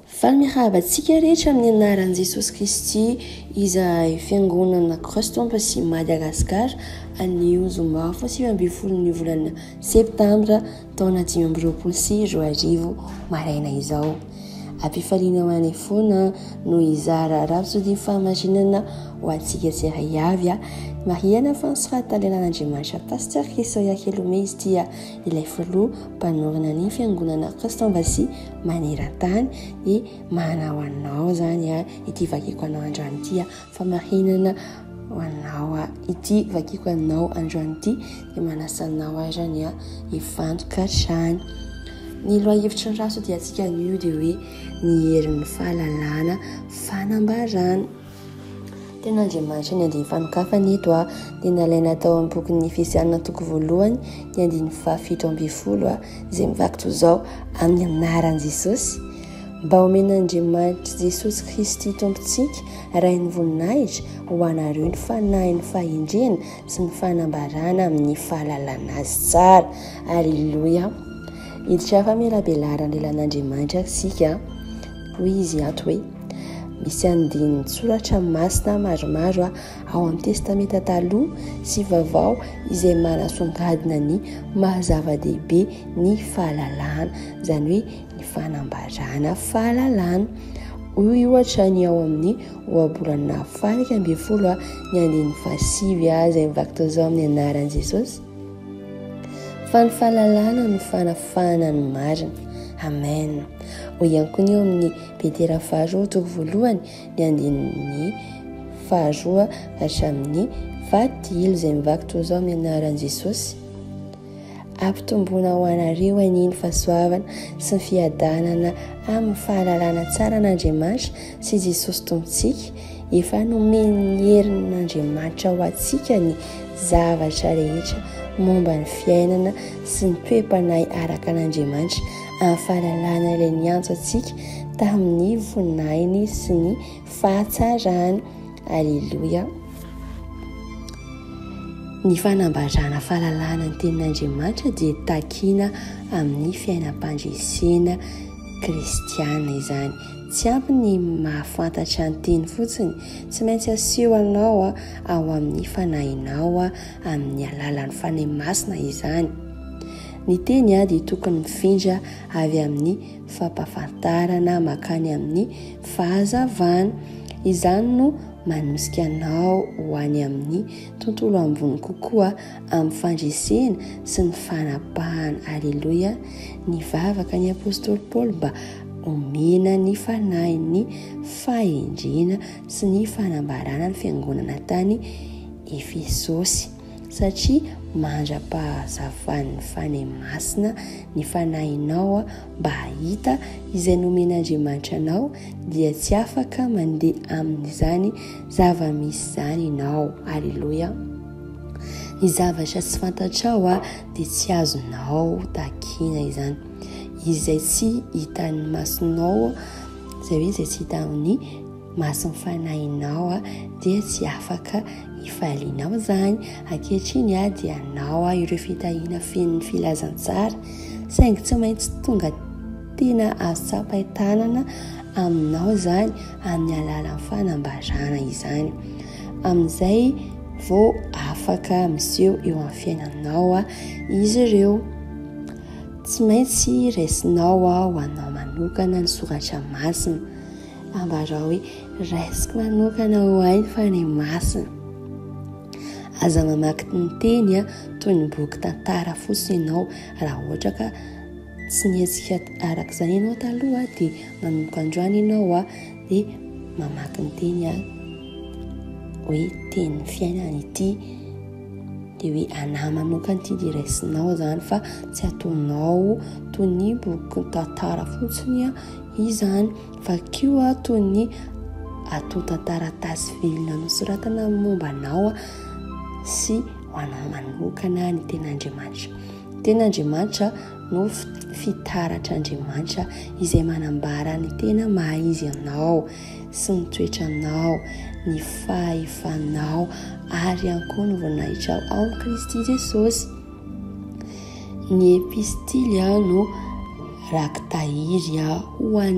Falmihavantsika rehetra amin'ny anaran'i Jesosy Kristy izay fiangonana Kristy Ampasy Madagasikara anio zoma 7 volana septambra taona 2024 maraina izao. Ampifaliana ho anay foana no izara rapsody famarinana ho antsika tsirairay avy Mariana fa Ansiratalelan'Andriamanitra Pasteur Kisoya Kelome izy dia ilay filoha mpanorina ny fiangonana Kristy Ampasy maneran-tany ny manao anao zany ity vakiko anao androany ity famarinana hoanao ity vakiko anao androany ity dia manasanao arany hivantoka hatrany. Ny loha-hevitry ny raso dia antsika anio dia hoe ny herin'ny fahalalana fanambarana. Tena Andriamanitra ny andiny fanokafana eto dia nalaina tao amin'ny bokin'ny Efesiana toko voalohany ny andiny 7:10 izay mivaky toy izao amin'ny anaran'i Jesosy. Mba omen'Andriamanitra Jesosy Kristy tompontsika ray ny voninahitra ho anareo ny fanahy ny fahindrena sy ny fanambarana amin'ny fahalalana azy tsara. Alleluia. Iditra famelabelarana lelan'Andriamanitra sika hoy izy ato hoe misy andininy soratra masina maromaro ao amin'ny testamenta taloha sy vaovao izay manasongadina ny mahazava-dehibe ny fahalalana, izany hoe ny fanambarana fahalalana. Hoy ohatra ny ao amin'ny ohabolana 12 ny andiny 7 izay mivaky toy izao amin'ny anaran'i Jesosy. Fa ny fahalalana no fanafahana ny marina. Amen. Ho ihany koa ny eo amin'ny Petera 2 toko voalohany ny andiny 2 hatramin'ny 10 izay mivaky toy izao amin'ny anaran'i Jesosy. Ampitomboina ho anareo aniny fahasoavana sy ny fiadanana amin'ny fahalalana tsara an'Andriamanitra sy Jesosy tompontsika. Efa nomeny herin'Andriamanitra ho antsika ny zavatra rehetra momba ny fiainana sy ny toe-panahy araka an'Andriamanitra amin'ny fahalalana ilay niantso antsika tamin'ny voninahiny sy ny fahatsarany. Alleluia. Ny fanambarana fahalalana ny tenin'Andriamanitra dia takiana amin'ny fiainam-pandresena kristiana izany. Tsy ampy ny mahafantatra ny teny fotsiny, tsy maintsy aseho anao ao amin'ny fanahinao amin'ny alalan'ny fanahy masina izany. Ny teny dia tokony mifindra avy amin'ny fampafantarana makany amin'ny fahazavana. Izany no manosika anao ho any amin'ny tontolo ambony kokoa amin'ny fandresena sy ny fanapahana. Alleluia. Ny vavaka ny apôstôly Paoly mba omena ny fanahy ny fahendrena sy ny fanambarana ny fiangonana tany Efesosy, satria mandra-pahazavan'ny fanahy masina ny fanahinao mba hahita izay nomen'Andriamanitra anao dia tsy afaka mandeha amin'izany zava-misy izany ianao. Alleluia. Ny zavatra tsy fantatrao dia tsy azonao takiana izany. Izay tsy hitan'ny masonao, izay hoe izay tsy hitan'ny mason'ny fanahinao dia tsy afaka hifalianao zany. Ankehitriny dia anao ireo fitahiana fen'ny filazantsara, saingy tsy maintsy tonga tena azo tsapain-tanana aminao zany amin'ny alalan'ny fanambarana izany. Amin'izay vao afaka miseho eo amin'ny fiainanao izy ireo. Tsy maintsy raisinao ho anao manokana ny soratra masina. Ambara hoe raisiko manokana ho ainy fanahy masina. Aza mamaky ny teny toy ny boky tantara fotsiny ianao raha ohatra ka tsy niatsika araka izany ianao taloha dia manomboka androany ianao dia mamaky ny teny hoe teny fiainana ity dia hoe anahy manokana ity dia raisinao zany fa tsy ataonao toy ny boky tantara fotsiny izany, fa koa toy ny atao tantara-tasy velona nosoratana momba anao sy ho anao manokana ny ten'Andriamanitra. Ten'Andriamanitra no fitaratr'Andriamanitra izay manambara ny tena maha izy anao sy ny toetranao, ny fahefanao ary ihany koa ny voninahitra ao amin'ny Kristy Jesosy. Ny epistily no rakitahiry ho an'ny